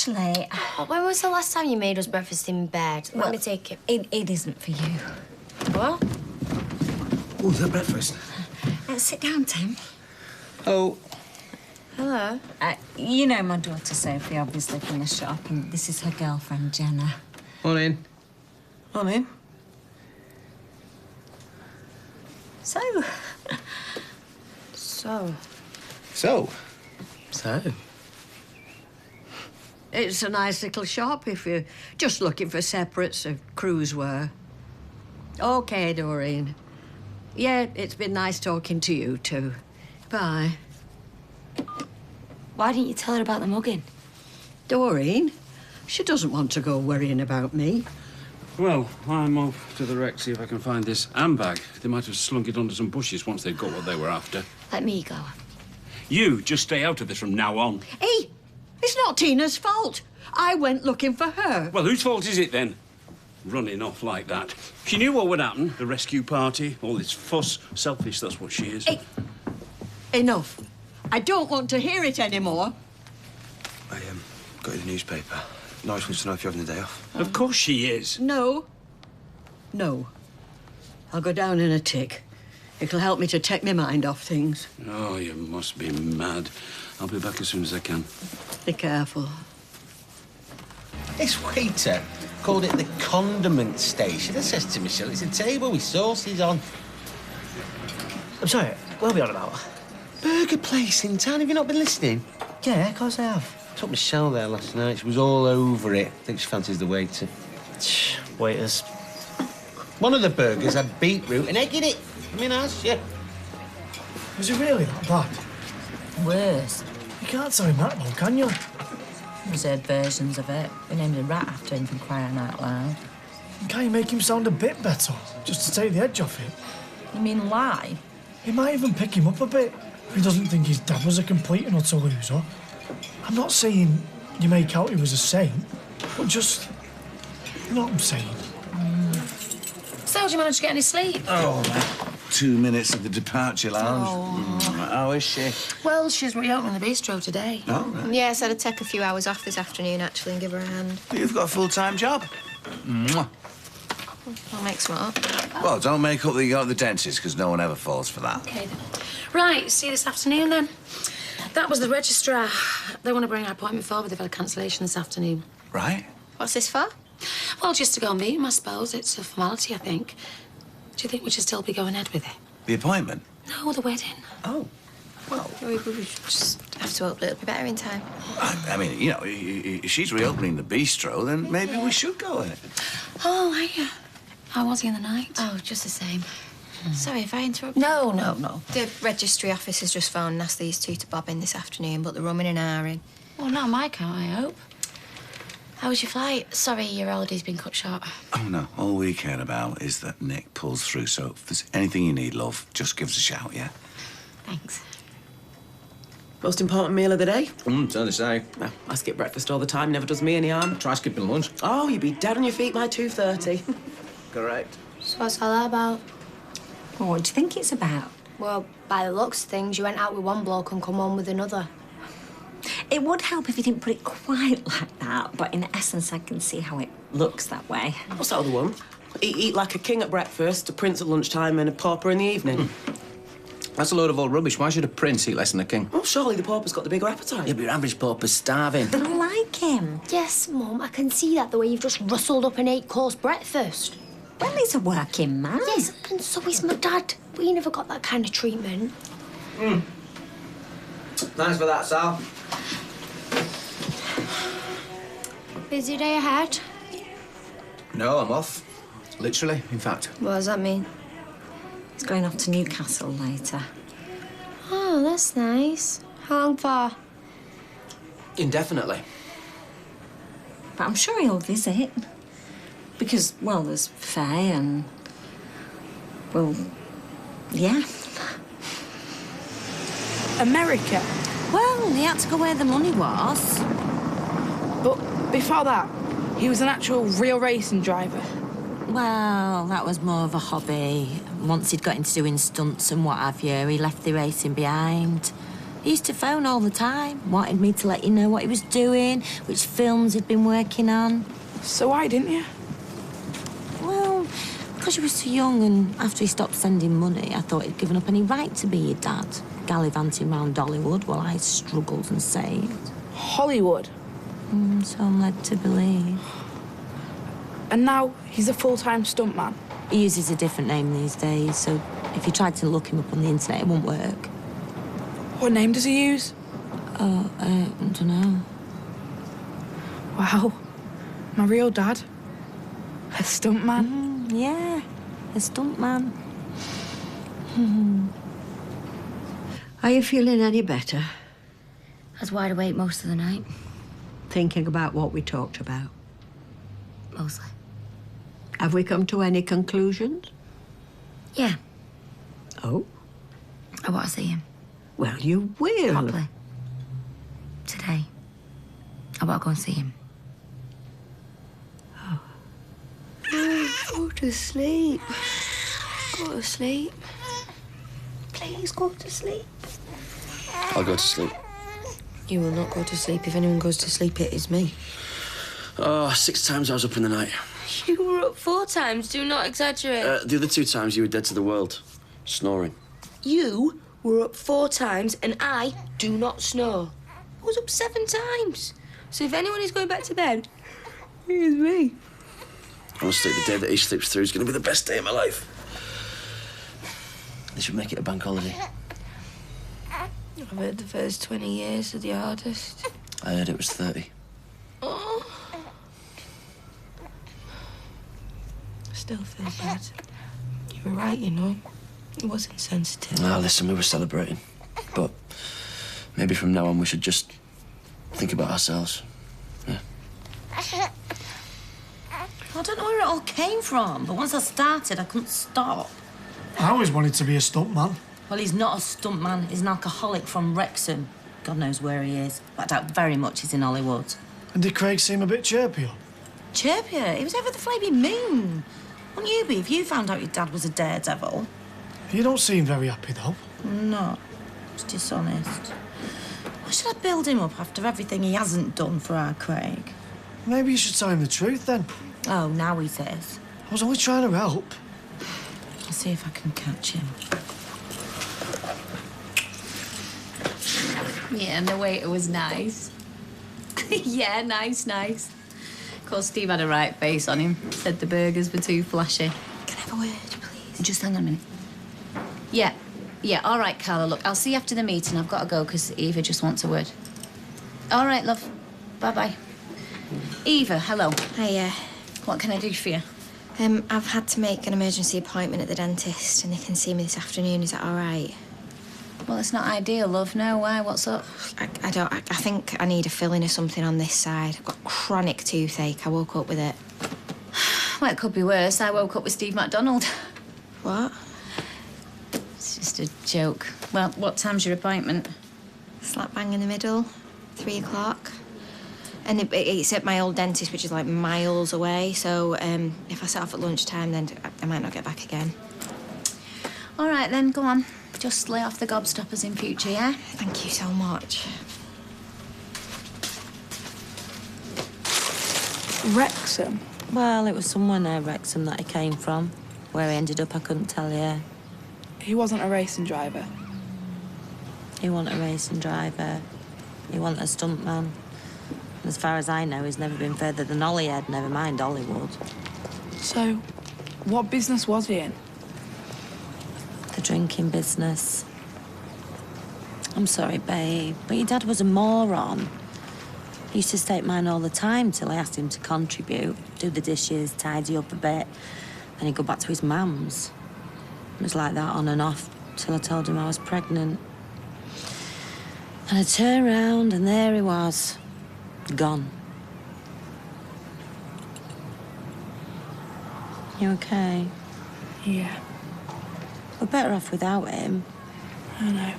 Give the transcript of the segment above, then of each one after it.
actually... When was the last time you made us breakfast in bed? Let me take it. It isn't for you. What? Oh, is that breakfast? Sit down, Tim. Oh. Hello. You know my daughter Sophie, obviously, from the shop, and this is her girlfriend, Jenna. Morning. Morning. So? So? It's a nice little shop if you're just looking for separates of cruise wear. OK, Doreen. Yeah, it's been nice talking to you, too. Bye. Why didn't you tell her about the mugging? Doreen, she doesn't want to go worrying about me. Well, I'm off to the wreck, see if I can find this handbag. They might have slunk it under some bushes once they'd got what they were after. Let me go. You just stay out of this from now on. Hey, it's not Tina's fault. I went looking for her. Well, whose fault is it then? Running off like that. She knew what would happen. The rescue party, all this fuss. Selfish, that's what she is. Hey, enough. I don't want to hear it anymore. I got you the newspaper. Nice wants to know if you're having the day off. Of course she is. No. I'll go down in a tick. It'll help me to take my mind off things. Oh, you must be mad. I'll be back as soon as I can. Be careful. This waiter called it the condiment station. I says to myself, it's a table with sauces on. I'm sorry, what are we on about? Burger place in town. Have you not been listening? Yeah, of course I have. Took Michelle there last night. She was all over it. I think she fancies the waiter. Waiters. One of the burgers had beetroot and egg in it. I mean, ask you. Was it really that bad? Worse. You can't tell him that, though, can you? There's heard versions of it. We named a rat after him from crying out loud. Can't you make him sound a bit better, just to take the edge off it? You mean lie? It might even pick him up a bit if he doesn't think his dad was a complete and utter loser. I'm not saying you make out he was a saint, but just... You know what I'm saying? So, did you manage to get any sleep? Oh, 2 minutes at the departure lounge. How is she? Well, she's reopening the bistro today. Oh, right. Yes, I'd take a few hours off this afternoon, actually, and give her a hand. You've got a full-time job. Mwah. I'll make some up. Well, don't make up that you go to the dentist, because no one ever falls for that. OK, then. Right, see you this afternoon, then. That was the registrar. They want to bring our appointment forward. They've had a cancellation this afternoon. Right? What's this for? Well, just to go and meet him, I suppose. It's a formality, I think. Do you think we should still be going ahead with it? The appointment? No, the wedding. Oh. Well, We just have to hope it'll be better in time. I mean, you know, if she's reopening the bistro, then maybe we should go ahead. Oh, hiya. How was he in the night? Oh, just the same. Sorry if I interrupt. No. The registry office has just phoned and asked these two to bob in this afternoon, but they're rumming and ahhing. Well, not on my count, I hope. How was your flight? Sorry, your holiday's been cut short. Oh, no. All we care about is that Nick pulls through. So if there's anything you need, love, just give us a shout, yeah? Thanks. Most important meal of the day? So they say. Well, I skip breakfast all the time, never does me any harm. Try skipping lunch. Oh, you'd be dead on your feet by 2:30. Correct. So what's all that about? Well, what do you think it's about? Well, by the looks of things, you went out with one bloke and come home with another. It would help if you didn't put it quite like that, but in essence, I can see how it looks that way. What's that other one? Eat like a king at breakfast, a prince at lunchtime, and a pauper in the evening. That's a load of old rubbish. Why should a prince eat less than a king? Oh, surely the pauper's got the bigger appetite. Yeah, but your average pauper's starving. I like him. Yes, Mum, I can see that the way you've just rustled up an 8-course breakfast. Well, he's a working man. Yes, and so is my dad. We never got that kind of treatment. Thanks for that, Sal. Busy day ahead. No, I'm off. Literally, in fact. What does that mean? He's going off to Newcastle later. Oh, that's nice. How long for? Indefinitely. But I'm sure he'll visit. Because, well, there's Faye and... Well, yeah. America? Well, he had to go where the money was. But before that, he was an actual real racing driver. Well, that was more of a hobby. Once he'd got into doing stunts and what have you, he left the racing behind. He used to phone all the time, wanted me to let you know what he was doing, which films he'd been working on. So why didn't you? Well, because you were so young, and after he stopped sending money, I thought he'd given up any right to be your dad, gallivanting round Dollywood while I struggled and saved. Hollywood? So I'm led to believe. And now he's a full-time stuntman? He uses a different name these days, so if you tried to look him up on the internet, it won't work. What name does he use? I don't know. Wow. My real dad. A stuntman. Yeah, a stuntman. Are you feeling any better? I was wide awake most of the night. Thinking about what we talked about? Mostly. Have we come to any conclusions? Yeah, Oh? I want to see him. Well, you will. Properly. Today. I want to go and see him. Go to sleep. Go to sleep. Please go to sleep. I'll go to sleep. You will not go to sleep. If anyone goes to sleep, it is me. Oh, 6 times I was up in the night. You were up 4 times, do not exaggerate. The other 2 times you were dead to the world, snoring. You were up 4 times and I do not snore. I was up 7 times. So if anyone is going back to bed, it is me. Honestly, the day that he sleeps through is going to be the best day of my life. They should make it a bank holiday. I've heard the first 20 years are the hardest. I heard it was 30. Oh. I still feel bad. You were right, you know. It was insensitive. Ah, listen, we were celebrating. But maybe from now on we should just think about ourselves. Yeah. I don't know where it all came from, but once I started, I couldn't stop. I always wanted to be a stuntman. Well, he's not a stuntman. He's an alcoholic from Wrexham. God knows where he is. But I doubt very much he's in Hollywood. And did Craig seem a bit chirpier? Chirpier? He was over the flaming moon. Wouldn't you be if you found out your dad was a daredevil? You don't seem very happy, though. No, it's dishonest. Why should I build him up after everything he hasn't done for our Craig? Maybe you should tell him the truth, then. Oh, now he says. I was only trying to help. I'll see if I can catch him. Yeah, and the waiter was nice. Yeah, nice. Of course, Steve had a right face on him. Said the burgers were too flashy. Can I have a word, please? Just hang on a minute. Yeah, all right, Carla. Look, I'll see you after the meeting. I've got to go because Eva just wants a word. All right, love. Bye-bye. Eva, hello. Hiya. What can I do for you? I've had to make an emergency appointment at the dentist and they can see me this afternoon. Is that all right? Well, it's not ideal, love. No, why? What's up? I think I need a filling or something on this side. I've got chronic toothache. I woke up with it. Well, it could be worse. I woke up with Steve MacDonald. What? It's just a joke. Well, what time's your appointment? Slap bang in the middle, 3 o'clock. And it's at my old dentist, which is like miles away. So if I set off at lunchtime, then I might not get back again. All right, then, go on. Just lay off the gobstoppers in future, yeah? Thank you so much. Wrexham? Well, it was somewhere near Wrexham that he came from. Where he ended up, I couldn't tell you. He wasn't a racing driver. He wasn't a racing driver. He wasn't a stuntman. As far as I know, he's never been further than Holyhead, never mind Hollywood. So, what business was he in? The drinking business. I'm sorry, babe, but your dad was a moron. He used to stay at mine all the time till I asked him to contribute, do the dishes, tidy up a bit. Then he'd go back to his mum's. It was like that on and off till I told him I was pregnant. And I turned round and there he was, gone. You okay? Yeah. We're better off without him. I know.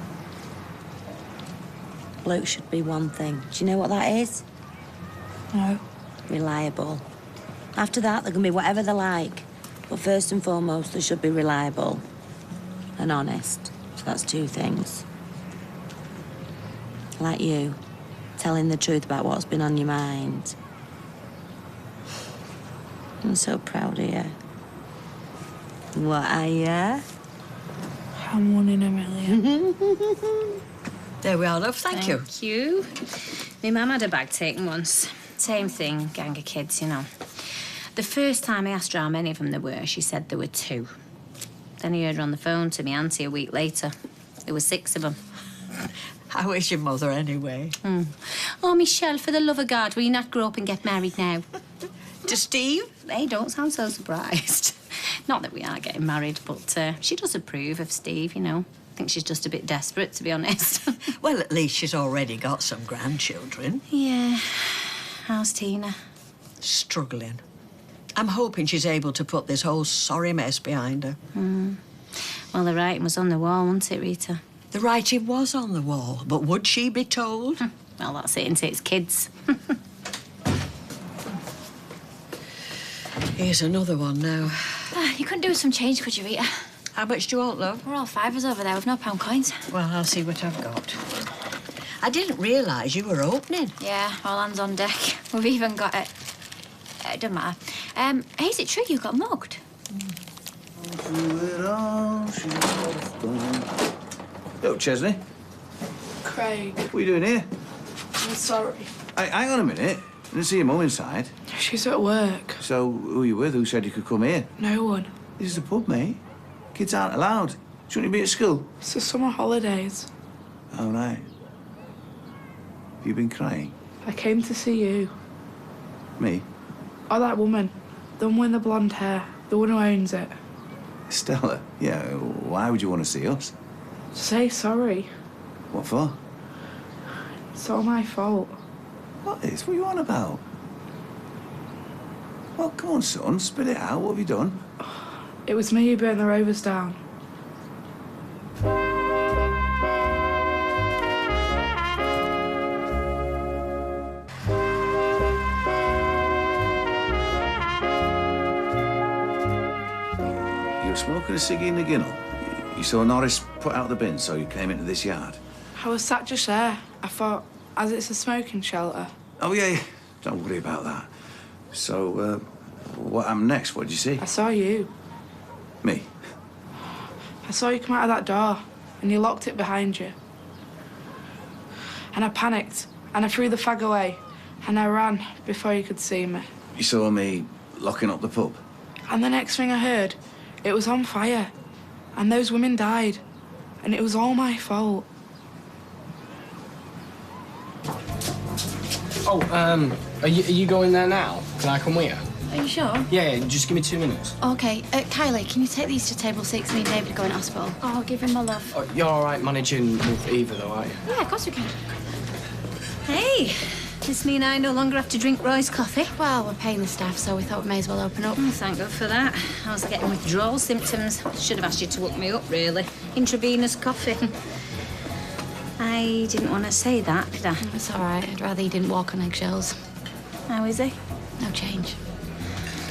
Bloke should be one thing. Do you know what that is? No. Reliable. After that, they can be whatever they like. But first and foremost, they should be reliable and honest. So that's 2 things. Like you, telling the truth about what's been on your mind. I'm so proud of you. What are you? I'm 1 in a million. There we are, love. Thank you. Thank you. My mum had a bag taken once. Same thing, gang of kids, you know. The first time I asked her how many of them there were, she said there were 2. Then I heard her on the phone to my auntie a week later. There were 6 of them. How is your mother, anyway? Oh, Michelle, for the love of God, will you not grow up and get married now? To Steve? Hey, don't sound so surprised. Not that we are getting married, but she does approve of Steve, you know. I think she's just a bit desperate, to be honest. Well, at least she's already got some grandchildren. Yeah. How's Tina? Struggling. I'm hoping she's able to put this whole sorry mess behind her. Well, the writing was on the wall, wasn't it, Rita? The writing was on the wall, but would she be told? Well, that's it, isn't it? It's kids. Here's another one now. You couldn't do with some change, could you, Rita? How much do you want, love? We're all fivers over there with no pound coins. Well, I'll see what I've got. I didn't realise you were opening. Yeah, all hands on deck. We've even got it. It doesn't matter. Hey, is it true you got mugged? Yo, Chesney, Craig, what are you doing here? I'm sorry. Hey, hang on a minute. I didn't see your mum inside. She's at work. So, who are you with? Who said you could come here? No one. This is a pub, mate. Kids aren't allowed. Shouldn't you be at school? It's the summer holidays. Oh, right. Have you been crying? I came to see you. Me? Oh, that woman. The one with the blonde hair. The one who owns it. Stella? Yeah, why would you want to see us? Say sorry. What for? It's all my fault. What is? What are you on about? Well, come on, son. Spit it out. What have you done? It was me who burnt the rovers down. You were smoking a ciggy in the ginnel. You saw Norris put out the bin, so you came into this yard. I was sat just there. I thought, as it's a smoking shelter. Oh, yeah. Don't worry about that. So, what happened next? What did you see? I saw you. Me? I saw you come out of that door, and you locked it behind you. And I panicked, and I threw the fag away, and I ran before you could see me. You saw me locking up the pub? And the next thing I heard, it was on fire, and those women died, and it was all my fault. Oh, are you going there now? Can I come with you? Are you sure? Yeah, just give me 2 minutes. Okay. Kylie, can you take these to table 6? Me and David are going to hospital. Oh, give him my love. Oh, you're all right managing with Eva, though, aren't you? Yeah, of course we can. Hey, this mean I no longer have to drink Roy's coffee? Well, we're paying the staff, so we thought we may as well open up. Oh, thank God for that. I was getting withdrawal symptoms. Should have asked you to hook me up, really. Intravenous coffee. I didn't want to say that, did I? It's all right. I'd rather you didn't walk on eggshells. How is he? No change.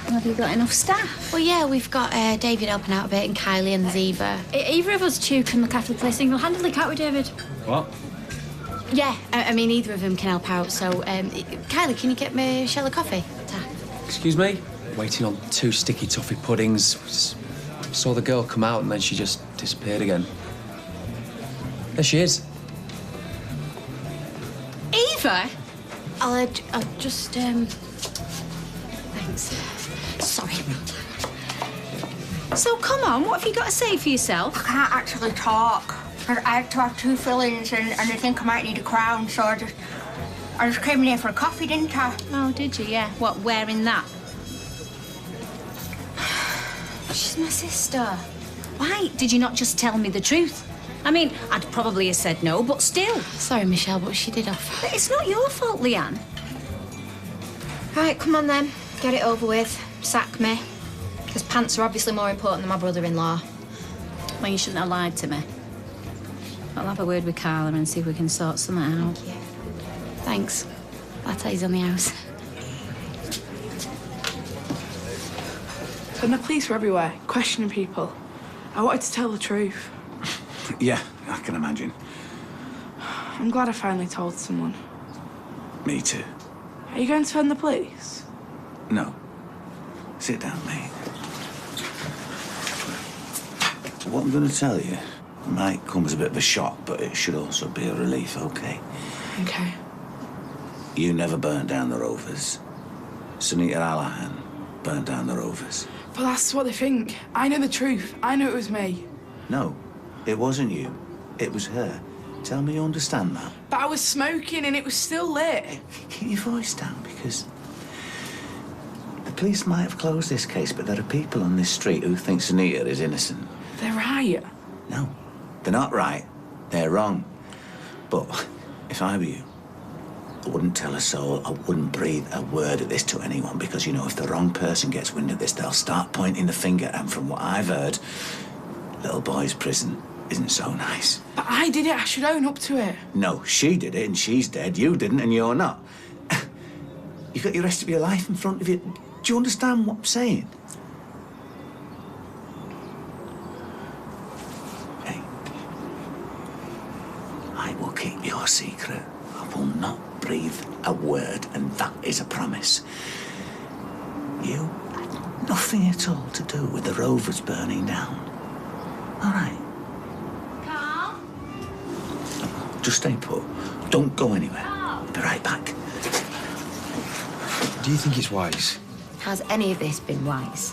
Have you got enough staff? Well, yeah, we've got David helping out a bit and Kylie and Zeba. Either of us two can look after the place single-handedly, can't we, David? What? Yeah, I mean, either of them can help out. So, Kylie, can you get me a shell of coffee? Excuse me? Waiting on 2 sticky toffee puddings. Saw the girl come out and then she just disappeared again. There she is. Eva? I'll just, thanks. Sorry. So, come on, what have you got to say for yourself? I can't actually talk. I had to have 2 fillings and I think I might need a crown, so I just came in here for a coffee, didn't I? Oh, did you? Yeah. What, wearing that? She's my sister. Why did you not just tell me the truth? I mean, I'd probably have said no, but still. Sorry, Michelle, but she did offer. But it's not your fault, Leanne. Right, come on then. Get it over with. Sack me. Because pants are obviously more important than my brother-in-law. Well, you shouldn't have lied to me. I'll have a word with Carla and see if we can sort something out. Thank you. Thanks. Latte's on the house. And the police were everywhere, questioning people. I wanted to tell the truth. Yeah, I can imagine. I'm glad I finally told someone. Me too. Are you going to phone the police? No. Sit down, mate. What I'm going to tell you might come as a bit of a shock, but it should also be a relief, OK? Okay. You never burnt down the Rovers. Sunita Allahan burnt down the Rovers. But that's what they think. I know the truth. I know it was me. No, it wasn't you. It was her. Tell me you understand that. But I was smoking and it was still lit. Keep your voice down, because the police might have closed this case, but there are people on this street who think Sunita is innocent. They're right. No, they're not right. They're wrong. But if I were you, I wouldn't tell a soul, I wouldn't breathe a word of this to anyone, because, you know, if the wrong person gets wind of this, they'll start pointing the finger, and from what I've heard, little boy's prison isn't so nice. But I did it. I should own up to it. No, she did it, and she's dead. You didn't, and you're not. You've got the rest of your life in front of you. Do you understand what I'm saying? Hey, I will keep your secret. I will not breathe a word, and that is a promise. You had nothing at all to do with the Rovers burning down. All right? Carl? Just stay put. Don't go anywhere. I'll be right back. Do you think it's wise? Has any of this been wise?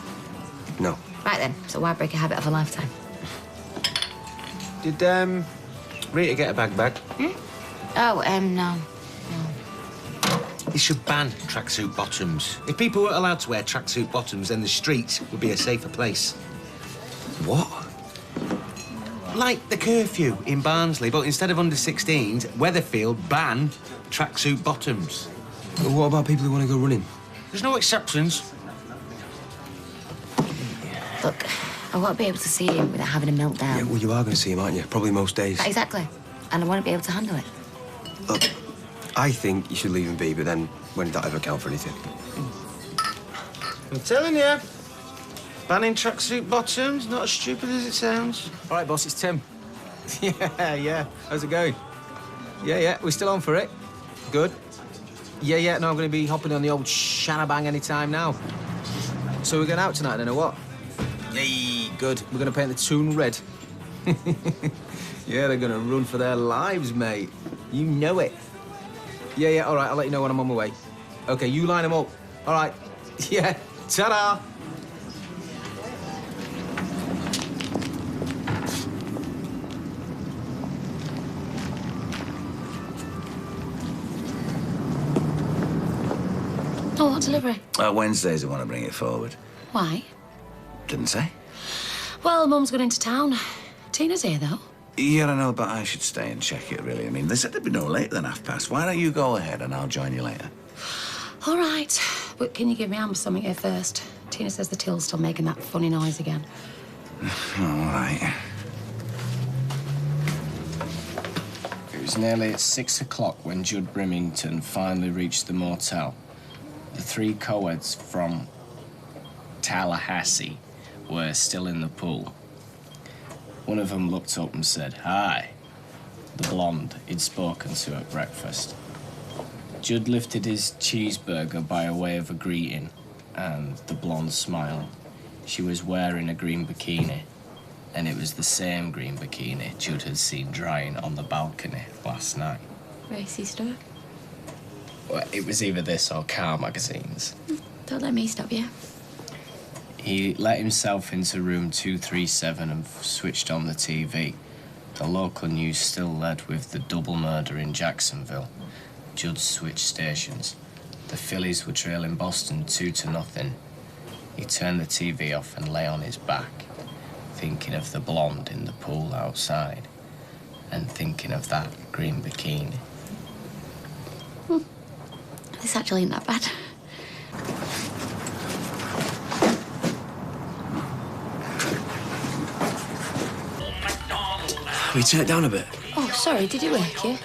No. Right then, so why break a habit of a lifetime? Did, Rita get a bag back? Oh, no. They should ban tracksuit bottoms. If people weren't allowed to wear tracksuit bottoms, then the streets would be a safer place. What? Like the curfew in Barnsley, but instead of under 16s, Weatherfield ban tracksuit bottoms. But what about people who want to go running? There's no exceptions. Look, I won't be able to see him without having a meltdown. Yeah, well, you are going to see him, aren't you? Probably most days. Exactly. And I want to be able to handle it. Look, I think you should leave him be, but then when did that ever count for anything? I'm telling you, banning tracksuit bottoms, not as stupid as it sounds. All right, boss, it's Tim. Yeah. How's it going? Yeah, we're still on for it. Good. Yeah, no, I'm going to be hopping on the old Shanabang any time now. So we're going out tonight then, or what? Yay, good. We're going to paint the toon red. Yeah, they're going to run for their lives, mate. You know it. Yeah, all right, I'll let you know when I'm on my way. OK, you line them up. All right. Yeah, ta-da! Oh, what delivery? Wednesdays I want to bring it forward. Why? Didn't say. Well, Mum's gone into town. Tina's here, though. Yeah, I know, but I should stay and check it, really. I mean, they said there'd be no later than past. Why don't you go ahead and I'll join you later? All right. But can you give me Amber something here first? Tina says the till's still making that funny noise again. All right. It was nearly 6 o'clock when Judd Brimington finally reached the motel. The three co-eds from Tallahassee were still in the pool. One of them looked up and said, "Hi." The blonde he'd spoken to at breakfast. Judd lifted his cheeseburger by way of a greeting, and the blonde smiled. She was wearing a green bikini, and it was the same green bikini Judd had seen drying on the balcony last night. Racy stuff. Well, it was either this or Car magazines. Don't let me stop you. He let himself into room 237 and switched on the TV. The local news still led with the double murder in Jacksonville. Judd switched stations. The Phillies were trailing Boston 2-0. He turned the TV off and lay on his back, thinking of the blonde in the pool outside and thinking of that green bikini. This actually ain't that bad. Will you turn it down a bit? Oh, sorry, did he wake you?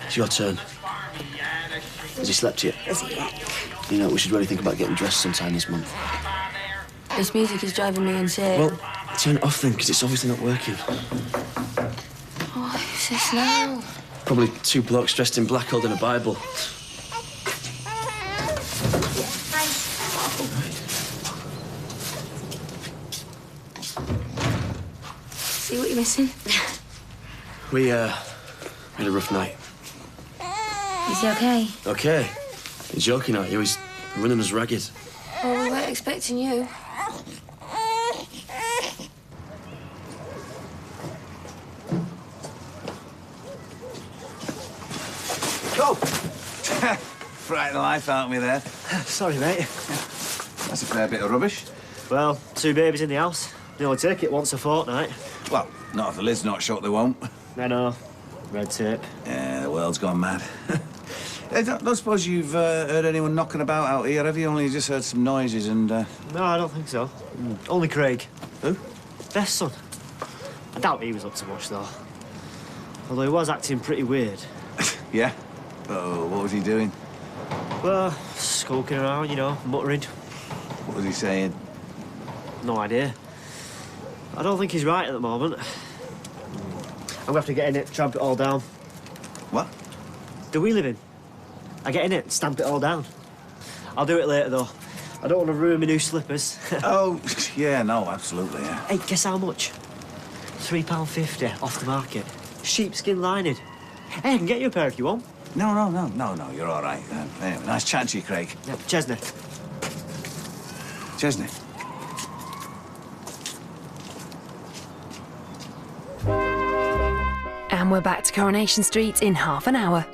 It's your turn. Has he slept yet? Is he yet? You know, we should really think about getting dressed sometime this month. This music is driving me insane. Well, turn it off then, because it's obviously not working. What is this now? Probably 2 blokes dressed in black holding a Bible. See what you're missing? We had a rough night. Is he okay? Okay. You're joking, aren't you? He's running us ragged. Well, we weren't expecting you. Go! Frighten the life out of me there. Sorry, mate. That's a fair bit of rubbish. Well, 2 babies in the house. They only take it once a fortnight. Well, not if the lid's not shut, they won't. I know. Red tape. Yeah, the world's gone mad. I don't suppose you've heard anyone knocking about out here, have you? Only just heard some noises and... No, I don't think so. Only Craig. Who? Best son. I doubt he was up to much, though. Although he was acting pretty weird. Yeah? Oh, what was he doing? Well, skulking around, you know, muttering. What was he saying? No idea. I don't think he's right at the moment. I'm gonna have to get in it, tramp it all down. What? Do we live in? I get in it, stamp it all down. I'll do it later, though. I don't want to ruin my new slippers. Oh, yeah, no, absolutely, yeah. Hey, guess how much? £3.50 off the market. Sheepskin lining. Hey, I can get you a pair if you want. No, you're all right. Anyway, nice chatting to you, Craig. Yep, Chesney. Chesney. And we're back to Coronation Street in half an hour.